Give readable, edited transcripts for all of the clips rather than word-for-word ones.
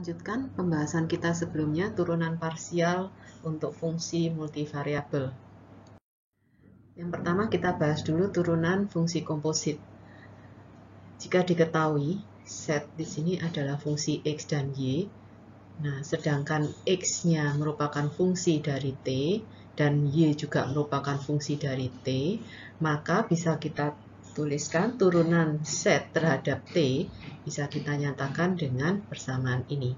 Melanjutkan pembahasan kita sebelumnya, turunan parsial untuk fungsi multivariabel. Yang pertama kita bahas dulu turunan fungsi komposit. Jika diketahui, set di sini adalah fungsi X dan Y. Nah, sedangkan X-nya merupakan fungsi dari T dan Y juga merupakan fungsi dari T, maka bisa kita tuliskan turunan set terhadap T bisa kita nyatakan dengan persamaan ini.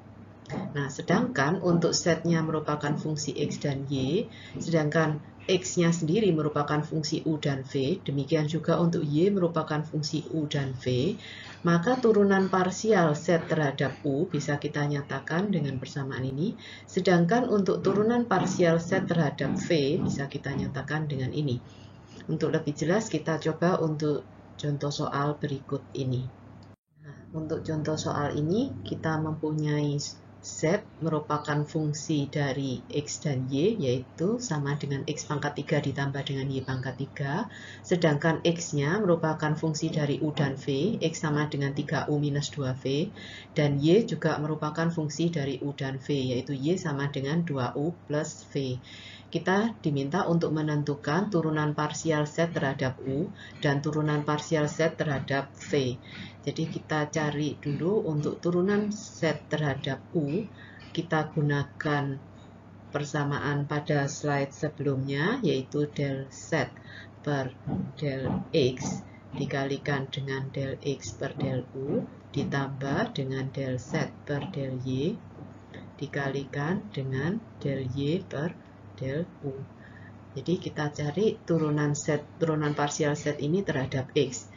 Nah, sedangkan untuk setnya merupakan fungsi X dan Y, sedangkan X-nya sendiri merupakan fungsi U dan V, demikian juga untuk Y merupakan fungsi U dan V, maka turunan parsial set terhadap U bisa kita nyatakan dengan persamaan ini, sedangkan untuk turunan parsial set terhadap V bisa kita nyatakan dengan ini. Untuk lebih jelas, kita coba untuk contoh soal berikut ini. Nah, untuk contoh soal ini, kita mempunyai Z merupakan fungsi dari X dan Y, yaitu sama dengan X pangkat 3 ditambah dengan Y pangkat 3. Sedangkan X-nya merupakan fungsi dari U dan V, X sama dengan 3U minus 2V. Dan Y juga merupakan fungsi dari U dan V, yaitu Y sama dengan 2U plus V. Kita diminta untuk menentukan turunan parsial Z terhadap U dan turunan parsial Z terhadap V. Jadi kita cari dulu untuk turunan Z terhadap U, kita gunakan persamaan pada slide sebelumnya, yaitu del Z per del X dikalikan dengan del X per del U, ditambah dengan del Z per del Y, dikalikan dengan del Y per del U. Jadi kita cari turunan parsial Z ini terhadap X.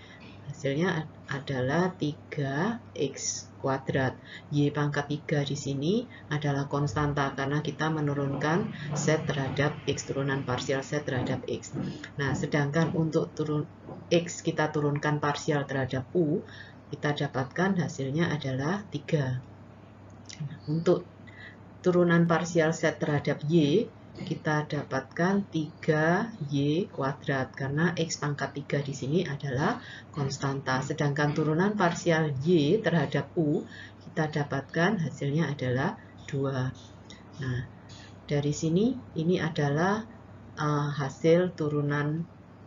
Hasilnya adalah 3x kuadrat. Y pangkat 3 di sini adalah konstanta karena kita menurunkan Z terhadap X, turunan parsial Z terhadap X. Nah, sedangkan untuk X kita turunkan parsial terhadap U, kita dapatkan hasilnya adalah 3. Nah, untuk turunan parsial Z terhadap Y, kita dapatkan 3y kuadrat karena X pangkat 3 di sini adalah konstanta. Sedangkan turunan parsial Y terhadap U kita dapatkan hasilnya adalah 2. Nah, dari sini ini adalah hasil turunan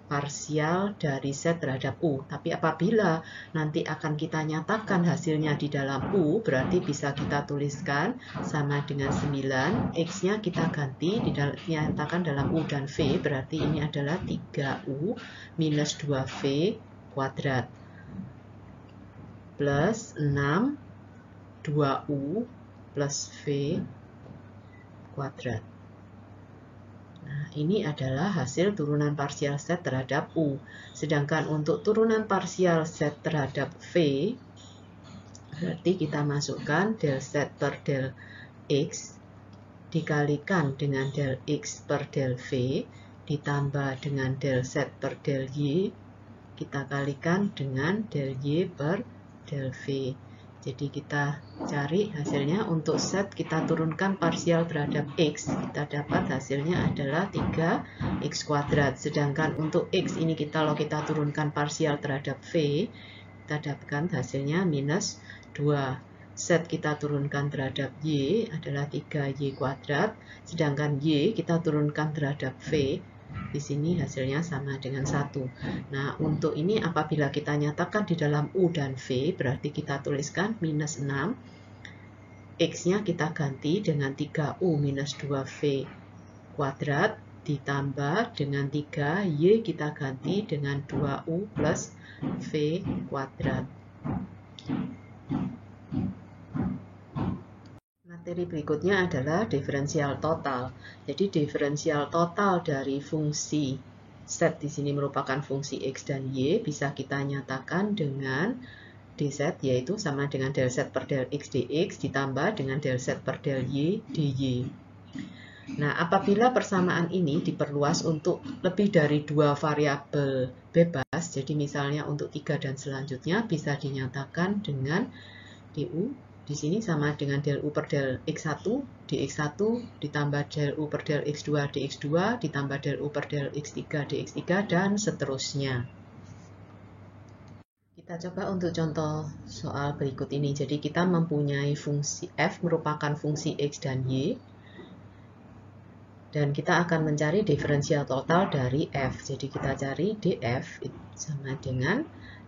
parsial dari Z terhadap U. Tapi apabila nanti akan kita nyatakan hasilnya di dalam U, berarti bisa kita tuliskan sama dengan 9. X-nya kita ganti, dinyatakan dalam U dan V, berarti ini adalah 3U minus 2V kuadrat. Plus 6, 2U plus V kuadrat. Nah, ini adalah hasil turunan parsial Z terhadap U. Sedangkan untuk turunan parsial Z terhadap V, berarti kita masukkan del Z per del X dikalikan dengan del X per del V ditambah dengan del Z per del Y, kita kalikan dengan del Y per del V. Jadi kita cari hasilnya untuk Z kita turunkan parsial terhadap X, kita dapat hasilnya adalah 3x kuadrat. Sedangkan untuk X ini kalau kita turunkan parsial terhadap V, kita dapatkan hasilnya minus 2. Z kita turunkan terhadap Y adalah 3y kuadrat, sedangkan Y kita turunkan terhadap V, di sini hasilnya sama dengan 1. Nah, untuk ini apabila kita nyatakan di dalam U dan V, berarti kita tuliskan minus 6. X-nya kita ganti dengan 3U minus 2V kuadrat, ditambah dengan 3, Y kita ganti dengan 2U plus V kuadrat. Materi berikutnya adalah diferensial total. Jadi diferensial total dari fungsi Z di sini merupakan fungsi X dan Y bisa kita nyatakan dengan dz, yaitu sama dengan del Z per del X dx ditambah dengan del Z per del Y dy. Nah, apabila persamaan ini diperluas untuk lebih dari 2 variabel bebas, jadi misalnya untuk 3 dan selanjutnya bisa dinyatakan dengan du di sini sama dengan del U per del X1 dx1 ditambah del U per del X2 dx2 ditambah del U per del X3 dx3 dan seterusnya. Kita Kita coba untuk contoh soal berikut ini. Jadi kita mempunyai fungsi f merupakan fungsi x dan y. Dan kita akan mencari diferensial total dari f. Jadi kita cari df sama dengan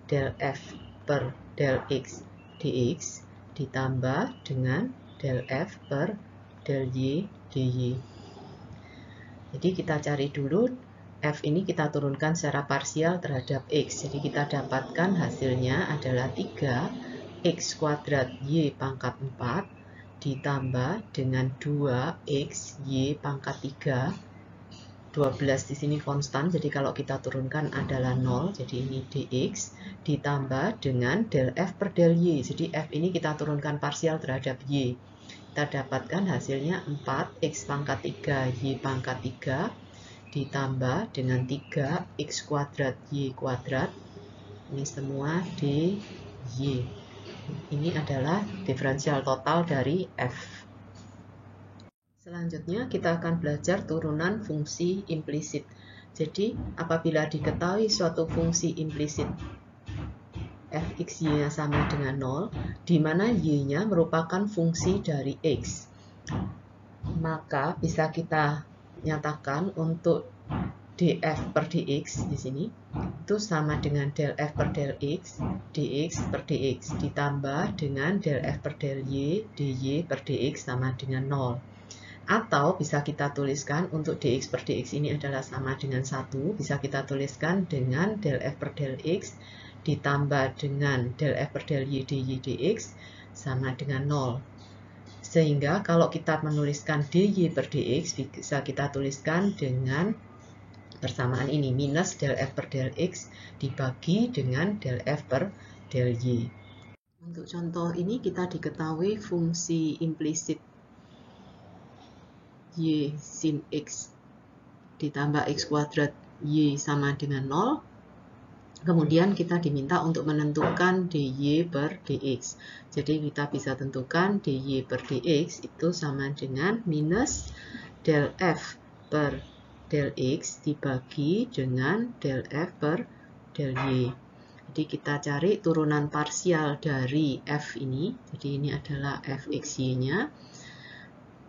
del f per del x dx ditambah dengan del f per del y dy. Jadi kita cari dulu f ini kita turunkan secara parsial terhadap x. Jadi kita dapatkan hasilnya adalah 3x kuadrat y pangkat 4 ditambah dengan 2x y pangkat 3. 12 di sini konstan, jadi kalau kita turunkan adalah 0. Jadi ini dx ditambah dengan del f per del y. Jadi f ini kita turunkan parsial terhadap y. Kita dapatkan hasilnya 4x pangkat 3 y pangkat 3 ditambah dengan 3x kuadrat y kuadrat. Ini semua dy. Ini adalah diferensial total dari f. Selanjutnya kita akan belajar turunan fungsi implisit. Jadi apabila diketahui suatu fungsi implisit fxy-nya sama dengan 0, di mana y-nya merupakan fungsi dari x, maka bisa kita nyatakan untuk df per dx di sini itu sama dengan del f per del x dx per dx ditambah dengan del f per del y dy per dx sama dengan 0. Atau bisa kita tuliskan untuk dx per dx ini adalah sama dengan 1, bisa kita tuliskan dengan del f per del x ditambah dengan del f per del y dy dx sama dengan 0. Sehingga kalau kita menuliskan dy per dx bisa kita tuliskan dengan persamaan ini, minus del f per del x dibagi dengan del f per del y. Untuk contoh ini kita diketahui fungsi implisit y sin x ditambah x kuadrat y sama dengan 0. Kemudian kita diminta untuk menentukan dy per dx. Jadi kita bisa tentukan dy per dx itu sama dengan minus del f per del x dibagi dengan del f per del y. Jadi kita cari turunan parsial dari f ini. Jadi ini adalah fxy-nya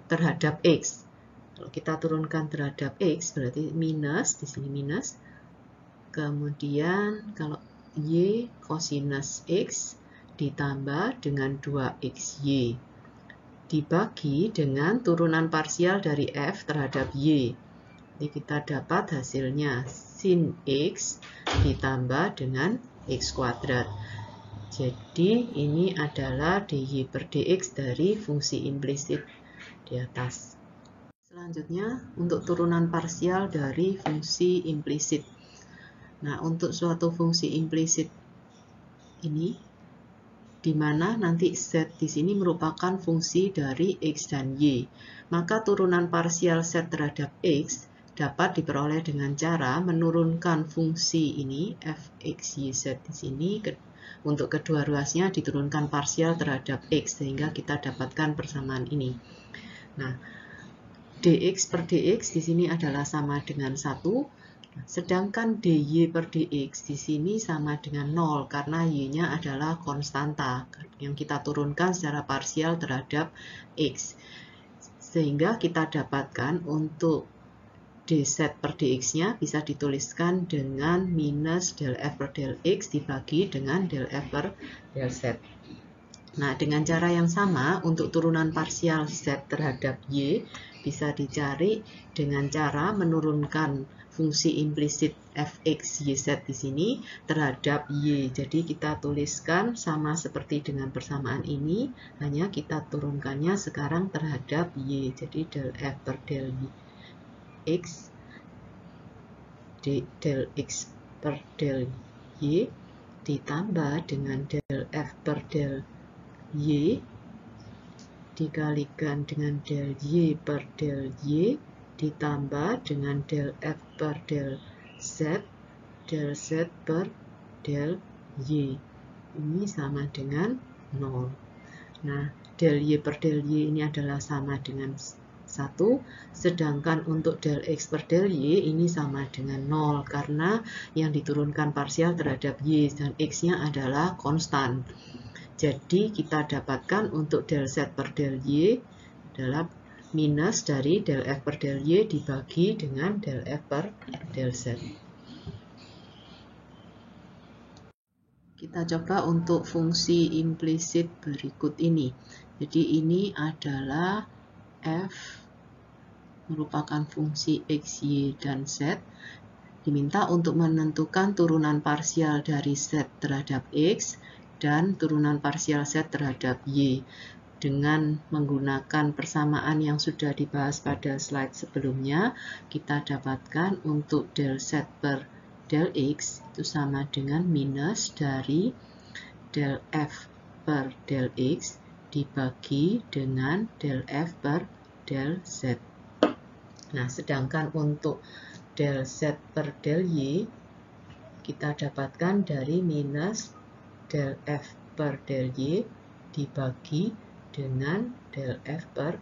terhadap x. Kalau kita turunkan terhadap x berarti minus, di sini minus. Kemudian kalau y kosinus x ditambah dengan 2xy dibagi dengan turunan parsial dari f terhadap y. Jadi kita dapat hasilnya sin x ditambah dengan x kuadrat. Jadi ini adalah dy per dx dari fungsi implisit di atas. Selanjutnya untuk turunan parsial dari fungsi implisit. Nah, untuk suatu fungsi implisit ini, di mana nanti z di sini merupakan fungsi dari x dan y, maka turunan parsial z terhadap x dapat diperoleh dengan cara menurunkan fungsi ini fxyz di sini untuk kedua ruasnya diturunkan parsial terhadap x sehingga kita dapatkan persamaan ini. Nah, dx per dx di sini adalah sama dengan 1. Sedangkan dy per dx di sini sama dengan 0 karena y-nya adalah konstanta yang kita turunkan secara parsial terhadap x. Sehingga kita dapatkan untuk dz per dx-nya bisa dituliskan dengan minus del f per del x dibagi dengan del f per del z. Nah, dengan cara yang sama untuk turunan parsial z terhadap y bisa dicari dengan cara menurunkan fungsi implisit fx yz di sini terhadap y. Jadi kita tuliskan sama seperti dengan persamaan ini, hanya kita turunkannya sekarang terhadap y. Jadi del f per del x del x per del y ditambah dengan del f per del y dikalikan dengan del y per del y ditambah dengan del f per del z per del y. Ini sama dengan 0. Nah, del y per del y ini adalah sama dengan 1, sedangkan untuk del X per del Y ini sama dengan 0 karena yang diturunkan parsial terhadap Y dan X-nya adalah konstan. Jadi kita dapatkan untuk del Z per del Y adalah minus dari del F per del Y dibagi dengan del F per del Z. Kita coba untuk fungsi implisit berikut ini. Jadi ini adalah F merupakan fungsi X, Y, dan Z. Diminta untuk menentukan turunan parsial dari Z terhadap X dan turunan parsial Z terhadap Y. Dengan menggunakan persamaan yang sudah dibahas pada slide sebelumnya, kita dapatkan untuk del Z per del X itu sama dengan minus dari del F per del X dibagi dengan del F per del Z. Nah, sedangkan untuk del Z per del Y, kita dapatkan dari minus del F per del Y dibagi dengan del F per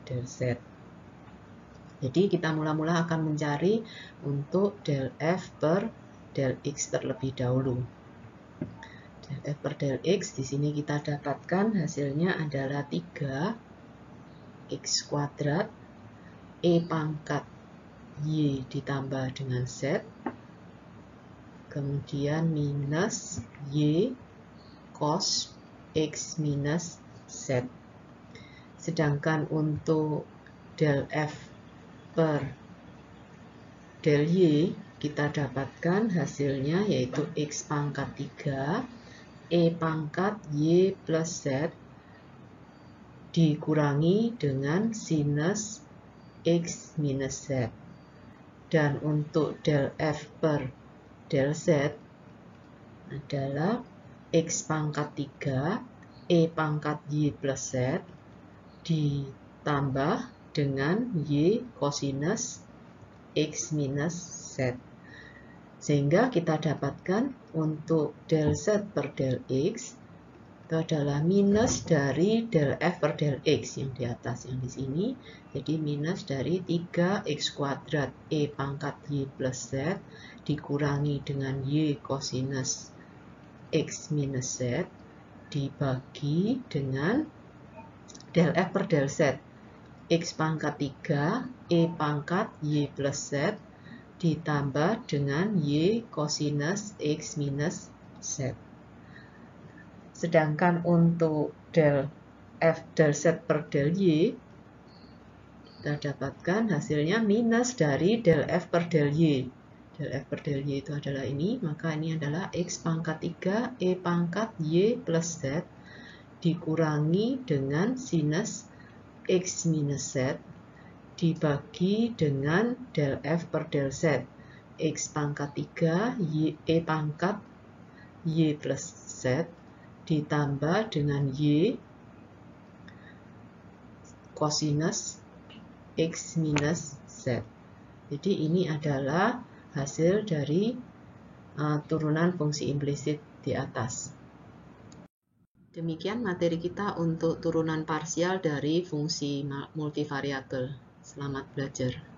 del Z. Jadi kita mula-mula akan mencari untuk del F per del X terlebih dahulu. Del F per del X di sini kita dapatkan hasilnya adalah 3x kuadrat E pangkat Y ditambah dengan Z, kemudian minus Y cos X minus Z. Sedangkan untuk del F per del Y kita dapatkan hasilnya yaitu X pangkat 3 E pangkat Y plus Z dikurangi dengan sinus X minus Z. Dan untuk del F per del Z adalah X pangkat 3 E pangkat Y plus Z ditambah dengan Y kosinus X minus Z. Sehingga kita dapatkan untuk del Z per del X itu adalah minus dari del F per del X yang di atas, yang di sini. Jadi minus dari 3x kuadrat E pangkat Y plus Z dikurangi dengan Y kosinus X minus Z dibagi dengan del F per del Z. X pangkat 3 E pangkat Y plus Z ditambah dengan Y kosinus X minus Z. Sedangkan untuk del F del Z per del Y, kita dapatkan hasilnya minus dari del F per del Y. Del F per del Y itu adalah ini, maka ini adalah X pangkat 3 E pangkat Y plus Z dikurangi dengan sinus X minus Z dibagi dengan del F per del Z. X pangkat 3 E pangkat Y plus Z ditambah dengan Y kosinus X minus Z. Jadi ini adalah hasil dari turunan fungsi implisit di atas. Demikian materi kita untuk turunan parsial dari fungsi multivariabel. Selamat belajar.